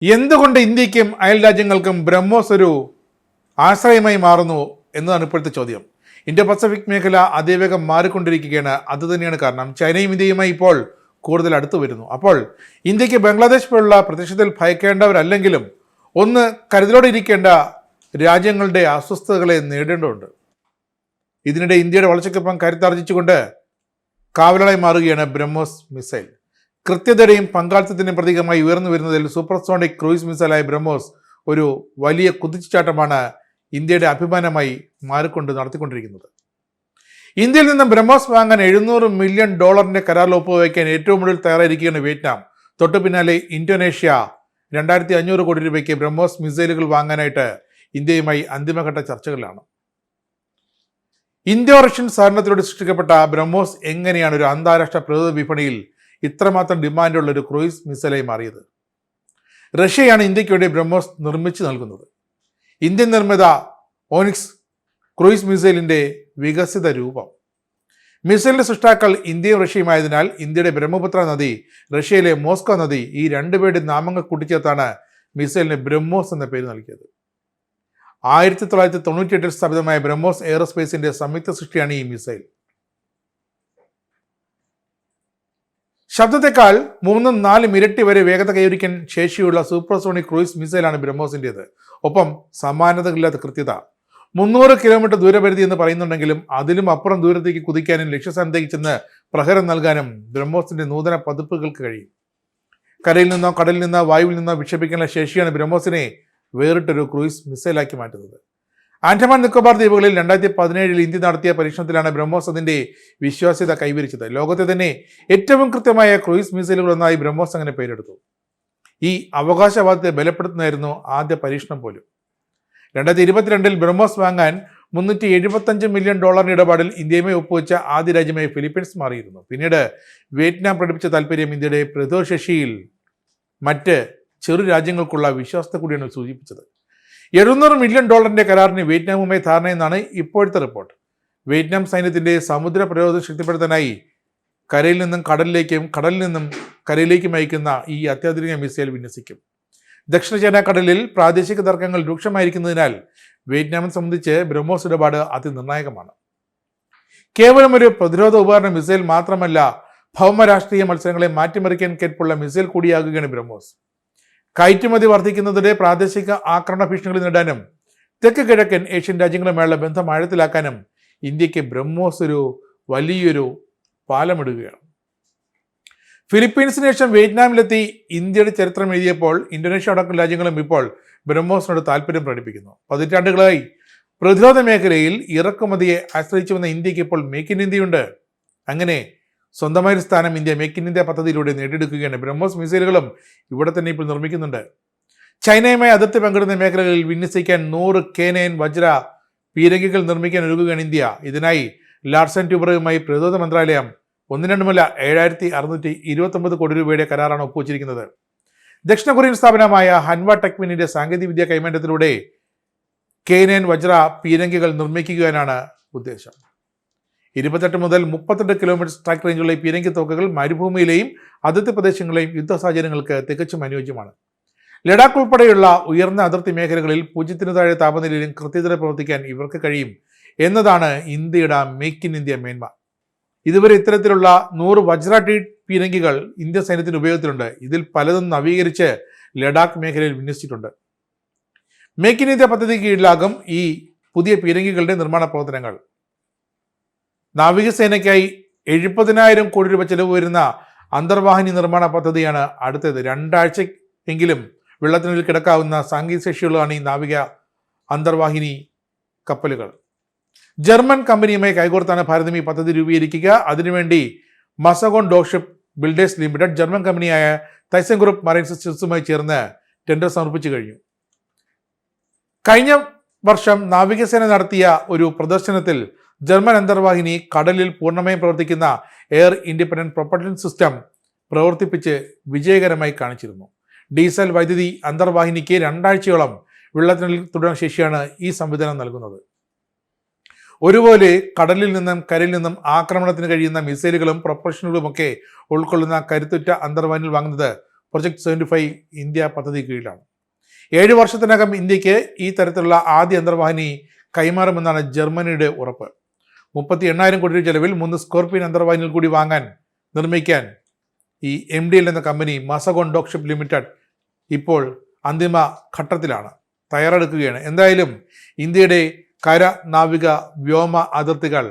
എന്തുകൊണ്ട് ഇന്ത്യക്കും അയൽ രാജ്യങ്ങൾക്കും ബ്രഹ്മോസ് ഒരു ആശ്രയമായി മാറുന്നു എന്നതാണ് ഇപ്പോഴത്തെ ചോദ്യം. ഇന്ത്യ പസഫിക് മേഖല അതിവേഗം മാറിക്കൊണ്ടിരിക്കുകയാണ്. അതുതന്നെയാണ് കാരണം ചൈനയും ഇന്ത്യയുമായി ഇപ്പോൾ കൂടുതൽ അടുത്തു വരുന്നു. അപ്പോൾ ഇന്ത്യക്ക് ബംഗ്ലാദേശ് പോലുള്ള പ്രത്യക്ഷത്തിൽ ഭയക്കേണ്ടവരല്ലെങ്കിലും ഒന്ന് കരുതലോടെ ഇരിക്കേണ്ട രാജ്യങ്ങളുടെ അസ്വസ്ഥതകളെ നേരിടേണ്ടതുണ്ട്. ഇതിനിടെ ഇന്ത്യയുടെ വളർച്ചയ്ക്കൊപ്പം കരുത്താർജിച്ചുകൊണ്ട് കാവലായി മാറുകയാണ് ബ്രഹ്മോസ് മിസൈൽ. കൃത്യതയുടെയും പങ്കാളിത്തത്തിൻ്റെയും പ്രതീകമായി ഉയർന്നു വരുന്നതിൽ സൂപ്പർസോണിക് ക്രൂയിസ് മിസൈലായ ബ്രഹ്മോസ് ഒരു വലിയ കുതിച്ചുചാട്ടമാണ് ഇന്ത്യയുടെ അഭിമാനമായി മാറിക്കൊണ്ട് നടത്തിക്കൊണ്ടിരിക്കുന്നത്. ഇന്ത്യയിൽ നിന്ന് ബ്രഹ്മോസ് വാങ്ങാൻ $700 മില്യൺ കരാറിൽ ഒപ്പുവയ്ക്കാൻ ഏറ്റവും മുന്നിൽ തയ്യാറായിരിക്കുകയാണ് വിയറ്റ്നാം. തൊട്ടു പിന്നാലെ ഇന്തോനേഷ്യ 2500 കോടി രൂപയ്ക്ക് ബ്രഹ്മോസ് മിസൈലുകൾ വാങ്ങാനായിട്ട് ഇന്ത്യയുമായി അന്തിമഘട്ട ചർച്ചകളിലാണ്. ഇന്തോ റഷ്യൻ സഹകരണത്തിലൂടെ സൃഷ്ടിക്കപ്പെട്ട ബ്രഹ്മോസ് എങ്ങനെയാണ് ഒരു അന്താരാഷ്ട്ര പ്രതിരോധ വിപണിയിൽ ഇത്രമാത്രം ഡിമാൻഡുള്ള ഒരു ക്രൂയിസ് മിസൈലായി മാറിയത്? റഷ്യയാണ് ഇന്ത്യക്ക് വേണ്ടി ബ്രഹ്മോസ് നിർമ്മിച്ചു നൽകുന്നത്. ഇന്ത്യൻ നിർമ്മിത ഓനിക്സ് ക്രൂയിസ് മിസൈലിൻ്റെ വികസിത രൂപം. മിസൈലിൻ്റെ സൃഷ്ടാക്കൾ ഇന്ത്യയും റഷ്യയുമായതിനാൽ ഇന്ത്യയുടെ ബ്രഹ്മപുത്ര നദി, റഷ്യയിലെ മോസ്കോ നദി, ഈ രണ്ടുപേരുടെ നാമങ്ങൾ കൂട്ടിച്ചേർത്താണ് മിസൈലിന് ബ്രഹ്മോസ് എന്ന പേര് നൽകിയത്. 1998 സ്ഥാപിതമായ ബ്രഹ്മോസ് എയറോസ്പേസിന്റെ സംയുക്ത സൃഷ്ടിയാണ് ഈ മിസൈൽ. ശബ്ദത്തെക്കാൾ 3-4 ഇരട്ടി വരെ വേഗത കൈവരിക്കാൻ ശേഷിയുള്ള സൂപ്പർസോണിക് ക്രൂയിസ് മിസൈലാണ് ബ്രഹ്മോസിൻ്റേത്. ഒപ്പം സമാനതകളില്ലാത്ത കൃത്യത. 300 കിലോമീറ്റർ ദൂരപരിധി എന്ന് പറയുന്നുണ്ടെങ്കിലും അതിലും അപ്പുറം ദൂരത്തേക്ക് കുതിക്കാനും ലക്ഷ്യസ്ഥാനത്തേക്ക് ചെന്ന് പ്രഹരം നൽകാനും ബ്രഹ്മോസിന്റെ നൂതന പതിപ്പുകൾക്ക് കഴിയും. കരയിൽ നിന്നോ കടലിൽ നിന്നോ വായുവിൽ നിന്നോ വിക്ഷേപിക്കാനുള്ള ശേഷിയാണ് ബ്രഹ്മോസിനെ വേറിട്ടൊരു ക്രൂയിസ് മിസൈലാക്കി മാറ്റുന്നത്. ആൻഡമാൻ നിക്കോബാർ ദ്വീപുകളിൽ 2017 ഇന്ത്യ നടത്തിയ പരീക്ഷണത്തിലാണ് ബ്രഹ്മോസ് അതിന്റെ വിശ്വാസ്യത കൈവരിച്ചത്. ലോകത്തെ തന്നെ ഏറ്റവും കൃത്യമായ ക്രൂയിസ് മിസൈലുകളൊന്നായി ബ്രഹ്മോസ് അങ്ങനെ പേരെടുത്തു. ഈ അവകാശവാദത്തെ ബലപ്പെടുത്തുന്നതായിരുന്നു ആദ്യ പരീക്ഷണം പോലും. 2022 ബ്രഹ്മോസ് വാങ്ങാൻ $375 മില്യൺ ഇടപാടിൽ ഇന്ത്യയുമായി ഒപ്പുവെച്ച ആദ്യ രാജ്യമായി ഫിലിപ്പീൻസ് മാറിയിരുന്നു. പിന്നീട് വിയറ്റ്നാം പ്രകടിപ്പിച്ച താല്പര്യം ഇന്ത്യയുടെ പ്രതിരോധ ശേഷിയിൽ മറ്റ് ചെറു രാജ്യങ്ങൾക്കുള്ള വിശ്വാസത്തെ കൂടിയാണ് സൂചിപ്പിച്ചത്. $700 മില്യൺ കരാറിന് വിയറ്റ്നാമുമായി ധാരണയെന്നാണ് ഇപ്പോഴത്തെ റിപ്പോർട്ട്. വിയറ്റ്നാം സൈന്യത്തിന്റെ സമുദ്ര പ്രതിരോധം ശക്തിപ്പെടുത്താനായി കരയിൽ നിന്നും കടലിലേക്കും കടലിൽ നിന്നും കരയിലേക്കും അയക്കുന്ന ഈ അത്യാധുനിക മിസൈൽ വിന്യസിക്കും. ദക്ഷിണ ചൈന കടലിൽ പ്രാദേശിക തർക്കങ്ങൾ രൂക്ഷമായിരിക്കുന്നതിനാൽ വിയറ്റ്നാമിനെ സംബന്ധിച്ച് ബ്രഹ്മോസ് ഇടപാട് അതിനിർണായകമാണ്. കേവലം ഒരു പ്രതിരോധ ഉപകരണ മിസൈൽ മാത്രമല്ല, ഭൗമരാഷ്ട്രീയ മത്സരങ്ങളെ മാറ്റിമറിക്കാൻ കെൽപ്പുള്ള മിസൈൽ കൂടിയാകുകയാണ് ബ്രഹ്മോസ്. കയറ്റുമതി വർദ്ധിക്കുന്നതിന്റെ പ്രാദേശിക ആക്രമണ ഭീഷണികൾ നേടാനും തെക്ക് കിഴക്കൻ ഏഷ്യൻ രാജ്യങ്ങളുമായുള്ള ബന്ധം ആഴത്തിലാക്കാനും ഇന്ത്യക്ക് ബ്രഹ്മോസ് ഒരു വലിയൊരു പാലമിടുകയാണ്. ഫിലിപ്പീൻസിന് ശേഷം വിയറ്റ്നാമിലെത്തി ഇന്ത്യയുടെ ചരിത്രം എഴുതിയപ്പോൾ ഇന്തോനേഷ്യ അടക്കം രാജ്യങ്ങളും ഇപ്പോൾ ബ്രഹ്മോസിനോട് താല്പര്യം പ്രകടിപ്പിക്കുന്നു. പതിറ്റാണ്ടുകളായി പ്രതിരോധ മേഖലയിൽ ഇറക്കുമതിയെ ആശ്രയിച്ചു വന്ന ഇന്ത്യക്ക് ഇപ്പോൾ മേക്ക് ഇൻ ഇന്ത്യയുണ്ട്. അങ്ങനെ സ്വന്തമായൊരു സ്ഥാനം ഇന്ത്യ മേക്ക് ഇൻ ഇന്ത്യ പദ്ധതിയിലൂടെ നേടിയെടുക്കുകയാണ്. ബ്രഹ്മോസ് മിസൈലുകളും ഇവിടെ തന്നെ ഇപ്പോൾ നിർമ്മിക്കുന്നുണ്ട്. ചൈനയുമായി അതിർത്തി പങ്കിടുന്ന മേഖലകളിൽ വിന്യസിക്കാൻ 100 K9 വജ്ര പീരങ്കികൾ നിർമ്മിക്കാൻ ഒരുങ്ങുകയാണ് ഇന്ത്യ. ഇതിനായി ലാർസൻ ട്യൂബറുമായി പ്രതിരോധ മന്ത്രാലയം 7,629 കോടി രൂപയുടെ കരാറാണ് ഒപ്പുവച്ചിരിക്കുന്നത്. ദക്ഷിണ കൊറിയൻ സ്ഥാപനമായ ഹൻവ ടെക്മിനിന്റെ സാങ്കേതികവിദ്യ കൈമാറ്റത്തിലൂടെ K9 വജ്ര പീരങ്കികൾ നിർമ്മിക്കുകയാണ് ഉദ്ദേശം. 28 മുതൽ 32 കിലോമീറ്റർ സ്ട്രൈക്ക് റേഞ്ചുള്ള ഈ പീരങ്കി തോക്കുകൾ മരുഭൂമിയിലെയും അതിർത്തി പ്രദേശങ്ങളെയും യുദ്ധ സാഹചര്യങ്ങൾക്ക് തികച്ചും അനുയോജ്യമാണ്. ലഡാക്ക് ഉൾപ്പെടെയുള്ള ഉയർന്ന അതിർത്തി മേഖലകളിൽ 0 താഴെ താപനിലയിലും കൃത്യതയോടെ പ്രവർത്തിക്കാൻ ഇവർക്ക് കഴിയും എന്നതാണ് ഇന്ത്യയുടെ മേക്ക് ഇൻ ഇന്ത്യ മേന്മ. ഇതുവരെ ഇത്തരത്തിലുള്ള 100 വജ്ര പീരങ്കികൾ ഇന്ത്യൻ സൈന്യത്തിന് ഉപയോഗത്തിലുണ്ട്. ഇതിൽ പലതും നവീകരിച്ച് ലഡാക്ക് മേഖലയിൽ വിന്യസിച്ചിട്ടുണ്ട്. മേക്ക് ഇൻ ഇന്ത്യ പദ്ധതി കീഴിലാകും ഈ പുതിയ പീരങ്കികളുടെ നിർമ്മാണ പ്രവർത്തനങ്ങൾ. നാവികസേനയ്ക്കായി 70,000 കോടി രൂപ ചെലവ് വരുന്ന അന്തർവാഹിനി നിർമ്മാണ പദ്ധതിയാണ് അടുത്തത്. 2 ആഴ്ച എങ്കിലും വെള്ളത്തിനുള്ളിൽ കിടക്കാവുന്ന സാങ്കേതിക ശേഷിയുള്ളതാണ് ഈ നാവിക അന്തർവാഹിനി കപ്പലുകൾ. ജർമ്മൻ കമ്പനിയുമായി കൈകോർത്താണ് ഭാരതം ഈ പദ്ധതി രൂപീകരിക്കുക. അതിനുവേണ്ടി മസഗോൺ ഡോഷിപ്പ് ബിൽഡേഴ്സ് ലിമിറ്റഡ് ജർമ്മൻ കമ്പനിയായ തൈസൺ ഗ്രൂപ്പ് മറൈൻ സിസ്റ്റംസുമായി ചേർന്ന് ടെൻഡർ സമർപ്പിച്ചു കഴിഞ്ഞു. കഴിഞ്ഞ വർഷം നാവികസേന നടത്തിയ ഒരു പ്രദർശനത്തിൽ ജർമ്മൻ അന്തർവാഹിനി കടലിൽ പൂർണ്ണമായും പ്രവർത്തിക്കുന്ന എയർ ഇൻഡിപെൻഡന്റ് പ്രൊപ്പൽഷൻ സിസ്റ്റം പ്രവർത്തിപ്പിച്ച് വിജയകരമായി കാണിച്ചിരുന്നു. ഡീസൽ വൈദ്യുതി അന്തർവാഹിനിക്ക് 2 ആഴ്ചയോളം വെള്ളത്തിനുള്ളിൽ തുടരാൻ ശേഷിയാണ് ഈ സംവിധാനം നൽകുന്നത്. ഒരുപോലെ കടലിൽ നിന്നും കരയിൽ നിന്നും ആക്രമണത്തിന് കഴിയുന്ന മിസൈലുകളും പ്രൊപ്പൽഷനുകളുമൊക്കെ ഉൾക്കൊള്ളുന്ന കരുത്തുറ്റ അന്തർവാഹിനിയിൽ വാങ്ങുന്നത് പ്രൊജക്ട് 75 ഇന്ത്യ പദ്ധതി കീഴിലാണ്. 7 വർഷത്തിനകം ഇന്ത്യക്ക് ഈ തരത്തിലുള്ള ആദ്യ അന്തർവാഹിനി കൈമാറുമെന്നാണ് ജർമ്മനിയുടെ ഉറപ്പ്. 38,000 കോടി രൂപ ചെലവിൽ 3 സ്കോർപിയൻ അന്തർവാഹിനികൾ കൂടി നിർമ്മിക്കാൻ ഈ MDL എന്ന കമ്പനി മസഗോൺ ഡോക്ഷിപ്പ് ലിമിറ്റഡ് ഇപ്പോൾ അന്തിമ ഘട്ടത്തിലാണ്, തയ്യാറെടുക്കുകയാണ്. എന്തായാലും ഇന്ത്യയുടെ കര, നാവിക, വ്യോമ അതിർത്തികൾ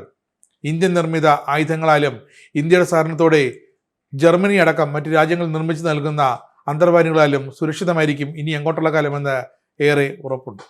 ഇന്ത്യൻ നിർമ്മിത ആയുധങ്ങളാലും ഇന്ത്യയുടെ സഹകരണത്തോടെ ജർമ്മനി അടക്കം മറ്റ് രാജ്യങ്ങൾ നിർമ്മിച്ചു നൽകുന്ന അന്തർവാഹിനികളാലും സുരക്ഷിതമായിരിക്കും ഇനി അങ്ങോട്ടുള്ള കാലമെന്ന് ഏറെ ഉറപ്പുണ്ട്.